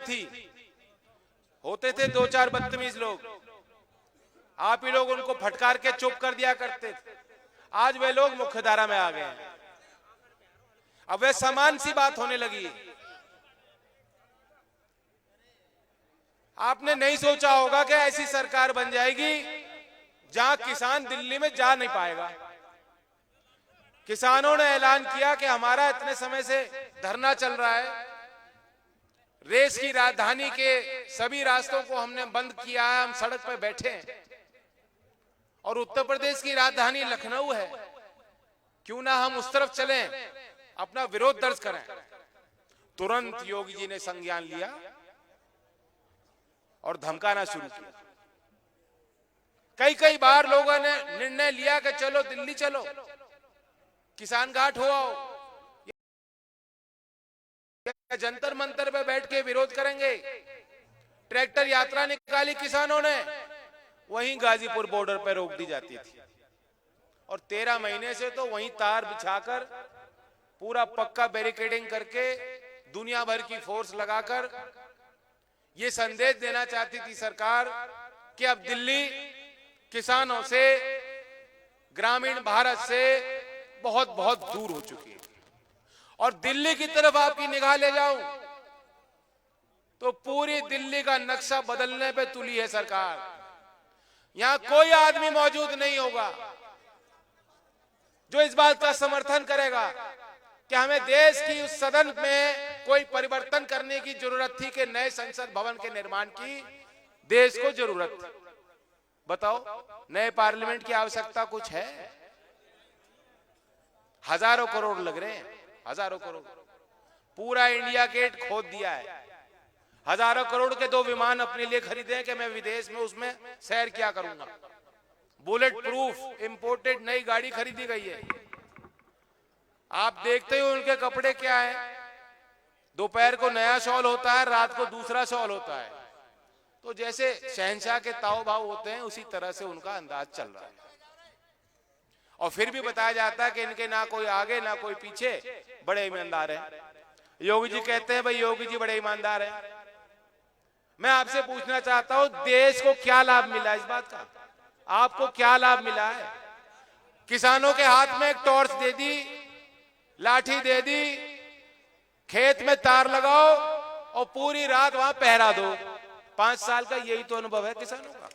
थी, होते थे दो चार बदतमीज लोग, आप ही लोग उनको फटकार के चुप कर दिया करते थे। आज वे लोग मुख्यधारा में आ गए हैं। अब वे समान सी बात होने लगी। आपने नहीं सोचा होगा कि ऐसी सरकार बन जाएगी जहां किसान दिल्ली में जा नहीं पाएगा। किसानों ने ऐलान किया कि हमारा इतने समय से धरना चल रहा है, देश की राजधानी के सभी रास्तों को हमने बंद किया है, हम सड़क पर बैठे हैं और उत्तर प्रदेश की राजधानी लखनऊ है, क्यों ना हम उस तरफ चलें, अपना विरोध दर्ज करें। तुरंत योगी जी ने संज्ञान लिया और धमकाना शुरू किया। कई कई बार लोगों ने निर्णय लिया कि चलो दिल्ली चलो, किसान घाट हो आओ, जंतर मंतर पे बैठ के विरोध करेंगे। ट्रैक्टर यात्रा निकाली किसानों ने, वहीं गाजीपुर बॉर्डर पर रोक दी जाती थी और 13 महीने से तो वहीं तार बिछाकर पूरा पक्का बैरिकेडिंग करके दुनिया भर की फोर्स लगाकर ये संदेश देना चाहती थी सरकार कि अब दिल्ली किसानों से, ग्रामीण भारत से बहुत बहुत दूर हो चुकी है। और दिल्ली की तरफ आपकी निगाह ले जाऊं तो पूरी दिल्ली का नक्शा बदलने पे तुली है सरकार। यहां कोई आदमी मौजूद नहीं होगा जो इस बात का समर्थन करेगा कि हमें देश की उस सदन में कोई परिवर्तन करने की जरूरत थी कि नए संसद भवन के निर्माण की देश को जरूरत थी। बताओ, नए पार्लियामेंट की आवश्यकता कुछ है? हजारों करोड़ लग रहे हैं, हजारों करोड़। पूरा इंडिया गेट खोद दिया है। हजारों करोड़ के 2 विमान अपने लिए खरीदे कि मैं विदेश में उसमें सैर क्या करूंगा। बुलेट प्रूफ इंपोर्टेड नई गाड़ी खरीदी गई है। आप देखते हो उनके कपड़े क्या है, दोपहर को नया शॉल होता है, रात को दूसरा शॉल होता है। तो जैसे शहंशाह के ताव भाव होते हैं उसी तरह से उनका अंदाज चल रहा है। और फिर भी बताया जाता है कि इनके ना कोई आगे ना कोई पीछे, बड़े ईमानदार हैं। योगी जी कहते हैं भाई योगी जी बड़े ईमानदार हैं। मैं आपसे पूछना चाहता हूं, देश को क्या लाभ मिला इस बात का? आपको क्या लाभ मिला है? किसानों के हाथ में एक टॉर्च दे दी, लाठी दे दी, खेत में तार लगाओ और पूरी रात वहां पहरा दो। 5 साल का यही तो अनुभव है किसानों का।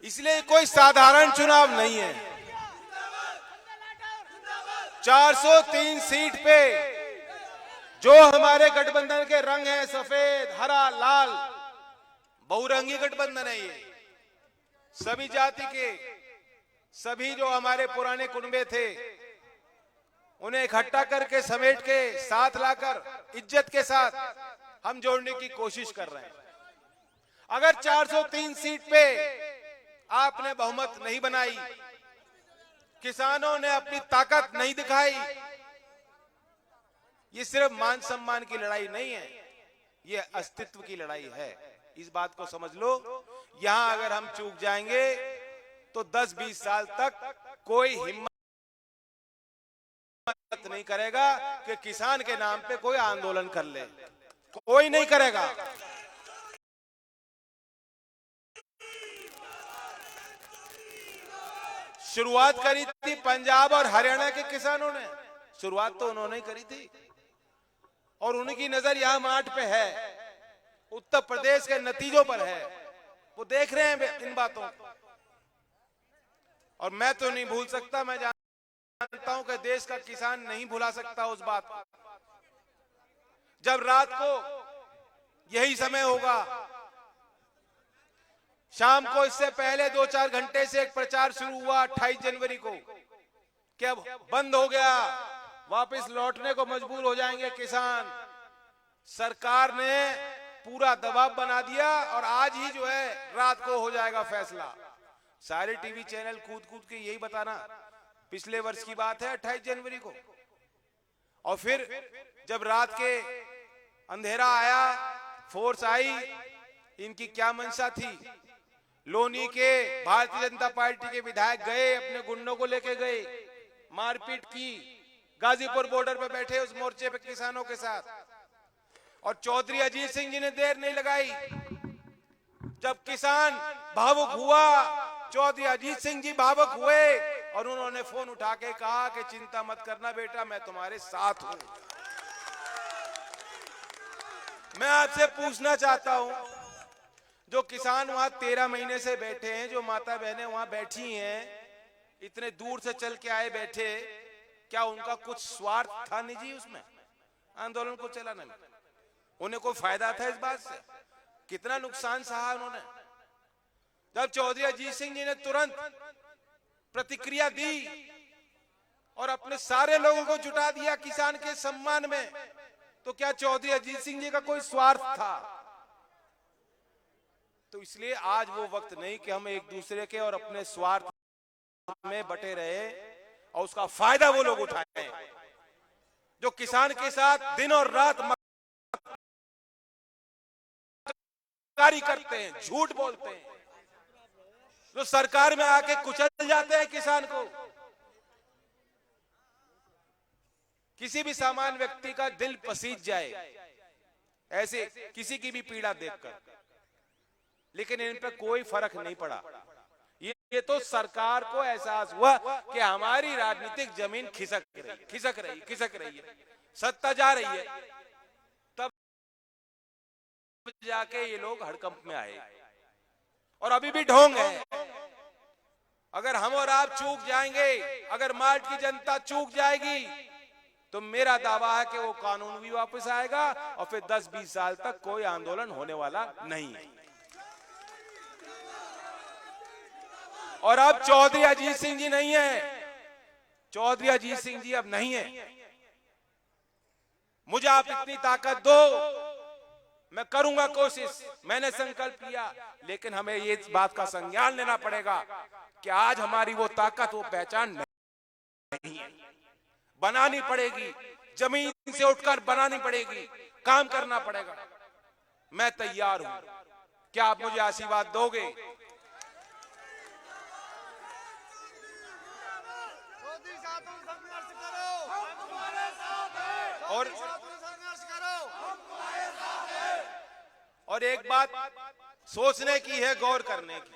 इसलिए कोई साधारण चुनाव नहीं है। 403 सीट पे जो हमारे गठबंधन के रंग हैं, सफेद, हरा, लाल, बहुरंगी गठबंधन है ये। सभी जाति के, सभी जो हमारे पुराने कुनबे थे उन्हें इकट्ठा करके, समेट के, साथ लाकर इज्जत के साथ हम जोड़ने की कोशिश कर रहे हैं। अगर 403 सीट पे आपने बहुमत नहीं बनाई, किसानों ने अपनी ताकत नहीं दिखाई, ये सिर्फ मान सम्मान की लड़ाई नहीं है, ये अस्तित्व की लड़ाई है। इस बात को समझ लो। यहां अगर हम चूक जाएंगे तो 10-20 साल तक कोई हिम्मत नहीं करेगा कि किसान के नाम पे कोई आंदोलन कर ले। कोई नहीं करेगा। शुरुआत करी थी पंजाब और हरियाणा के किसानों ने, शुरुआत तो उन्होंने ही करी थी और उनकी नजर यहां माठ पे है, उत्तर प्रदेश के नतीजों पर है। वो देख रहे हैं इन बातों को। और मैं तो नहीं भूल सकता, मैं जानता हूं कि देश का किसान नहीं भुला सकता उस बात को। जब रात को यही समय होगा, शाम को इससे पहले 2-4 घंटे से एक प्रचार शुरू हुआ 28 जनवरी को कि अब बंद हो गया, वापस लौटने को मजबूर हो जाएंगे किसान। सरकार ने पूरा दबाव बना दिया और आज ही जो है रात को हो जाएगा फैसला। सारे टीवी चैनल कूद कूद के यही बताना। पिछले वर्ष की बात है 28 जनवरी को। और फिर जब रात के अंधेरा आया, फोर्स आई, इनकी क्या मंशा थी? लोनी के भारतीय जनता पार्टी के विधायक गए, अपने गुंडों को लेके गए, मारपीट की, गाजीपुर बॉर्डर पे बैठे उस मोर्चे पे किसानों के साथ। और चौधरी अजीत सिंह जी ने देर नहीं लगाई, जब किसान भावुक हुआ, चौधरी अजीत सिंह जी भावुक हुए और उन्होंने फोन उठा के कहा कि चिंता मत करना बेटा, मैं तुम्हारे साथ हूं। मैं आपसे पूछना चाहता हूं, जो किसान वहां 13 महीने से बैठे हैं, जो माता बहनें वहां बैठी हैं, इतने दूर से चल के आए बैठे, क्या उनका कुछ स्वार्थ था नहीं जी उसमें? आंदोलन को चलाने में उन्हें कोई फायदा था इस बात से? कितना नुकसान सहा उन्होंने। जब चौधरी अजीत सिंह जी ने तुरंत प्रतिक्रिया दी और अपने सारे लोगों को जुटा दिया किसान के सम्मान में, तो क्या चौधरी अजीत सिंह जी का कोई स्वार्थ था? तो इसलिए आज वो वक्त नहीं कि हम एक दूसरे के और अपने स्वार्थ में बटे रहे और उसका फायदा वो लोग उठाए जो किसान के साथ दिन और रात मक्कारी करते हैं, झूठ बोलते हैं, जो सरकार में आके कुचल जाते हैं किसान को। किसी भी सामान्य व्यक्ति का दिल पसीज जाए ऐसे किसी की भी पीड़ा देखकर, लेकिन इन पर कोई फर्क नहीं पड़ा। ये तो सरकार को एहसास हुआ कि हमारी राजनीतिक जमीन खिसक रही है, सत्ता जा रही है, तब जाके ये लोग हड़कंप में आए। और अभी भी ढोंग है। अगर हम और आप चूक जाएंगे, अगर मार्ट की जनता चूक जाएगी, तो मेरा दावा है कि वो कानून भी वापस आएगा और फिर 10-20 साल तक कोई आंदोलन होने वाला नहीं है। और अब चौधरी अजीत सिंह जी नहीं है, चौधरी अजीत सिंह जी अब नहीं है। मुझे आप इतनी ताकत दो, मैं करूंगा कोशिश, मैंने संकल्प लिया, लेकिन हमें ये बात का संज्ञान लेना पड़ेगा कि आज हमारी वो ताकत, वो पहचान नहीं है। बनानी पड़ेगी, जमीन से उठकर बनानी पड़ेगी, काम करना पड़ेगा। मैं तैयार हूं, क्या आप मुझे आशीर्वाद दोगे? और एक बात सोचने की है, गौर करने की,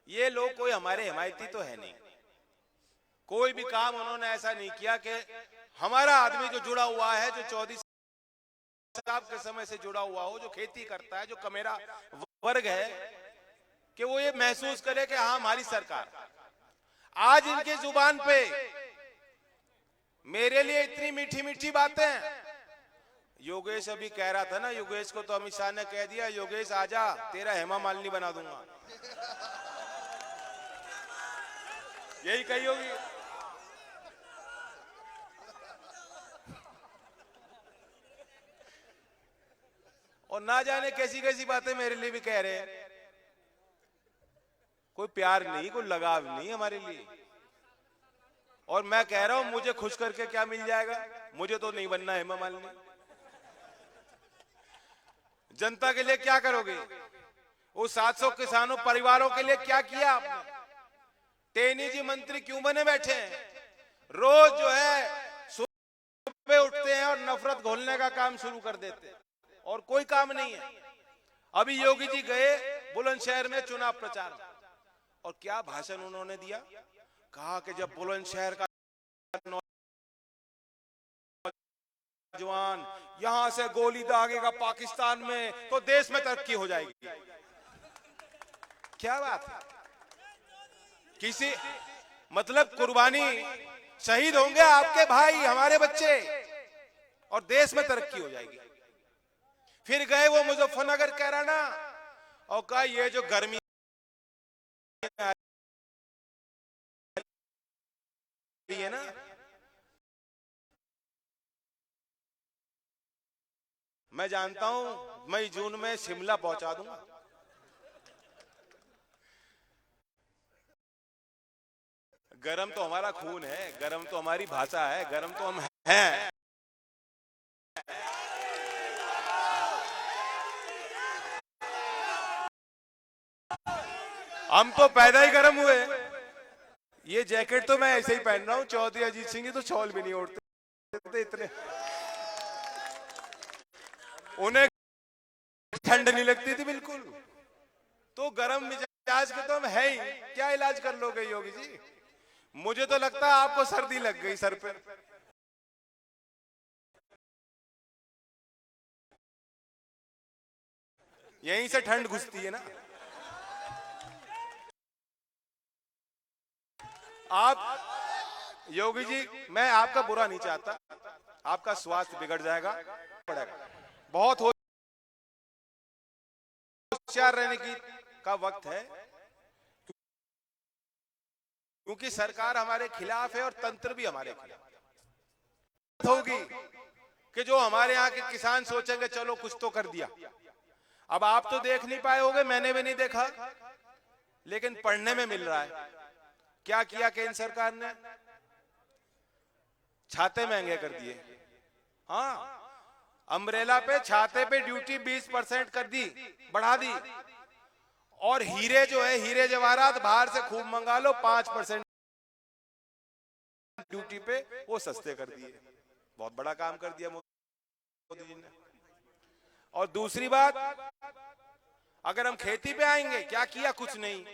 ये लोग कोई हमारे हिमायती तो है नहीं। कोई भी काम उन्होंने ऐसा नहीं किया कि हमारा आदमी जो जुड़ा हुआ है, जो चौधरी साहब के समय से जुड़ा हुआ हो, जो खेती करता है, जो कमेरा वर्ग है, कि वो ये महसूस करे कि हाँ हमारी सरकार। आज इनके जुबान पे मेरे लिए इतनी मीठी मीठी बातें। योगेश अभी कह रहा था ना, योगेश को तो अमित शाह ने कह दिया, योगेश आजा, तेरा हेमा मालिनी बना दूंगा। यही कही होगी। और ना जाने कैसी कैसी बातें मेरे लिए भी कह रहे हैं। कोई प्यार नहीं, कोई लगाव नहीं हमारे लिए। और मैं कह रहा हूं, मुझे खुश करके क्या मिल जाएगा? मुझे तो नहीं बनना हेमा मालिनी। जनता के लिए क्या करोगे? वो 700 किसानों परिवारों के लिए क्या किया आपने? टेनी जी मंत्री क्यों बने बैठे हैं? रोज जो है सुबह उठते हैं और नफरत घोलने का काम शुरू कर देते हैं, और कोई काम नहीं है। अभी योगी जी गए बुलंदशहर में चुनाव प्रचार, और क्या भाषण उन्होंने दिया। कहा कि जब बुलंदशहर का नौजवान यहां से गोली दागेगा पाकिस्तान में, तो देश में तरक्की हो जाएगी। क्या बात है? किसी मतलब कुर्बानी, शहीद होंगे आपके भाई, हमारे बच्चे, और देश में तरक्की हो जाएगी। फिर गए वो मुजफ्फरनगर, कैराना, और कहा ये जो गर्मी है ना, मैं जानता हूं मई जून में शिमला पहुंचा दूंगा। गरम तो हमारा खून है, गरम तो हमारी भाषा है, गरम तो हम हैं। हम तो पैदा ही गरम हुए। ये जैकेट तो मैं ऐसे ही पहन रहा हूं, चौधरी अजीत सिंह तो शॉल भी नहीं ओढ़ते। छोटे थे इतने, उन्हें ठंड नहीं लगती थी बिल्कुल। तो गरम मिजाज के तो हम है ही, क्या इलाज कर लोगे योगी जी? मुझे तो लगता है आपको सर्दी लग गई सर पे। यहीं से ठंड घुसती है ना। आप योगी जी, मैं आपका बुरा नहीं चाहता, आपका स्वास्थ्य बिगड़ जाएगा, पड़ेगा। बहुत होशियार रहने की का वक्त है, क्योंकि सरकार हमारे खिलाफ है और तंत्र भी हमारे खिलाफ होगी कि जो हमारे यहाँ के किसान सोचेंगे चलो कुछ तो कर दिया। अब आप तो देख नहीं पाए होंगे, मैंने भी नहीं देखा, लेकिन पढ़ने में मिल रहा है। क्या किया केंद्र सरकार ने? छाते महंगे कर दिए। हाँ, अम्ब्रेला पे, छाते पे ड्यूटी 20% कर दी, बढ़ा दी। और हीरे जो है, हीरे जवाहरात बाहर से खूब मंगा लो, 5% ड्यूटी पे वो सस्ते कर दिए। बहुत बड़ा काम कर दिया मोदी जी ने। और दूसरी बात, अगर हम खेती पे आएंगे, क्या किया? कुछ नहीं।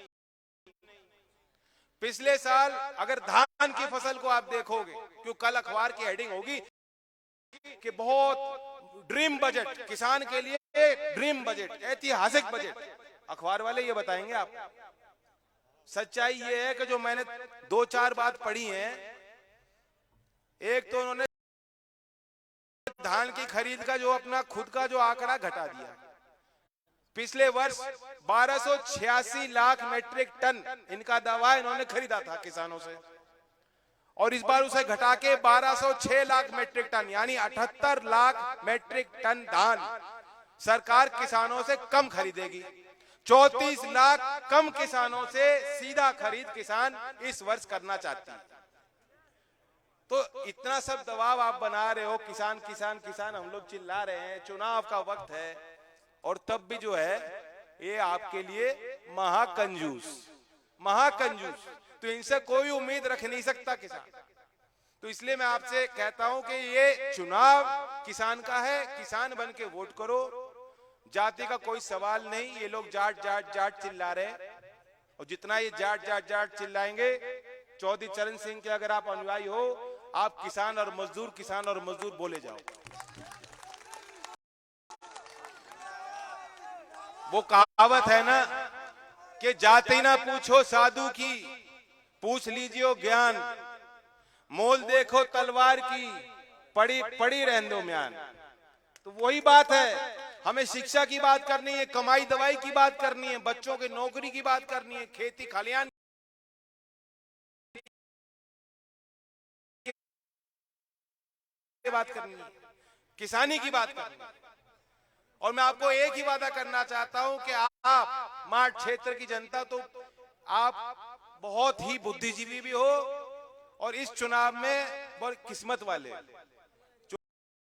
पिछले साल अगर धान की फसल को आप देखोगे, क्यों कल अखबार की हेडिंग होगी कि बहुत ड्रीम बजट, किसान के लिए ड्रीम बजट, ऐतिहासिक बजट। अखबार वाले ये बताएंगे आप। सच्चाई ये है कि जो मैंने 2-4 बात पढ़ी है, एक तो उन्होंने धान की खरीद का जो अपना खुद का जो आंकड़ा घटा दिया। पिछले वर्ष 1286 लाख मेट्रिक टन इनका दावा इन्होंने खरीदा था किसानों से, और इस बार उसे घटा के 1206 लाख मेट्रिक टन, यानी 78 लाख मेट्रिक टन धान सरकार किसानों से कम खरीदेगी। 34 लाख कम किसानों से सीधा खरीद किसान इस वर्ष करना चाहती है। तो इतना सब दबाव आप बना रहे हो, किसान किसान किसान, हम लोग चिल्ला रहे हैं, चुनाव का वक्त है, और तब भी जो है ये आपके लिए महाकंजूस, महाकंजूस। तो इनसे कोई उम्मीद रख नहीं सकता किसान। तो इसलिए मैं आपसे कहता हूं कि ये चुनाव किसान का है, किसान बन के वोट करो। जाति का कोई सवाल नहीं। ये लोग जाट जाट जाट चिल्ला रहे हैं, और जितना ये जाट जाट जाट चिल्लाएंगे, चौधरी चरण सिंह के अगर आप अनुयायी हो, आप किसान और मजदूर बोले जाओ। वो कहावत है ना कि जाति ना पूछो साधु की, पूछ लीजिए ज्ञान, मोल देखो तलवार की, पड़ी पड़ी रहने दो म्यान। तो वही बात है, हमें शिक्षा की बात करनी है, कमाई दवाई की बात करनी है, बच्चों की नौकरी की बात करनी है, खेती खलियान की बात करनी है, किसानी की बात करनी है। और मैं आपको एक ही वादा करना चाहता हूं कि आप माठ क्षेत्र की जनता, तो आप बहुत ही बुद्धिजीवी भी हो, और इस चुनाव में बहुत किस्मत वाले,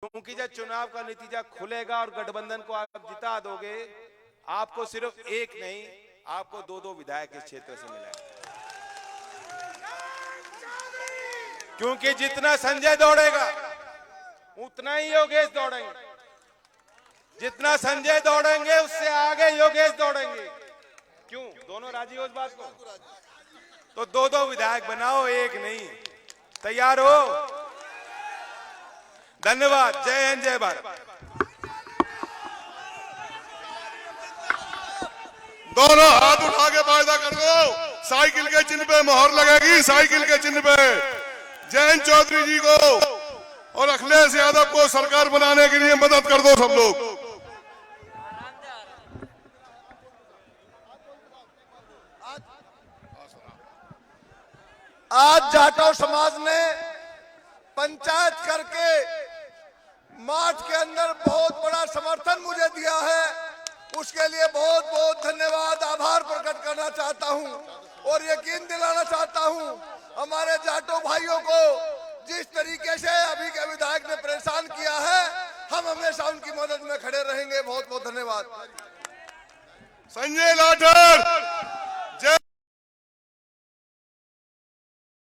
क्योंकि जब चुनाव का नतीजा खुलेगा और गठबंधन को आप जिता दोगे, आपको सिर्फ एक नहीं, आपको 2-2 विधायक इस क्षेत्र से मिलेंगे। क्योंकि जितना संजय दौड़ेगा उतना ही योगेश दौड़ेंगे, जितना संजय दौड़ेंगे उससे आगे योगेश दौड़ेंगे। क्यों? दोनों राजी हो इस बात को? तो 2-2 विधायक बनाओ, एक नहीं। तैयार हो? धन्यवाद। जय हिंद, जय भारत। दोनों हाथ उठा के वायदा कर दो, साइकिल के चिन्ह पे मोहर लगेगी, साइकिल के चिन्ह पे। जयंत चौधरी जी को और अखिलेश यादव को सरकार बनाने के लिए मदद कर दो सब लोग। आज जाटव समाज ने पंचायत करके माठ के अंदर बहुत बड़ा समर्थन मुझे दिया है, उसके लिए बहुत बहुत धन्यवाद, आभार प्रकट करना चाहता हूं, और यकीन दिलाना चाहता हूं हमारे जाटो भाइयों को, जिस तरीके से अभी के विधायक ने परेशान किया है, हम हमेशा उनकी मदद में खड़े रहेंगे। बहुत बहुत धन्यवाद। संजय लाठर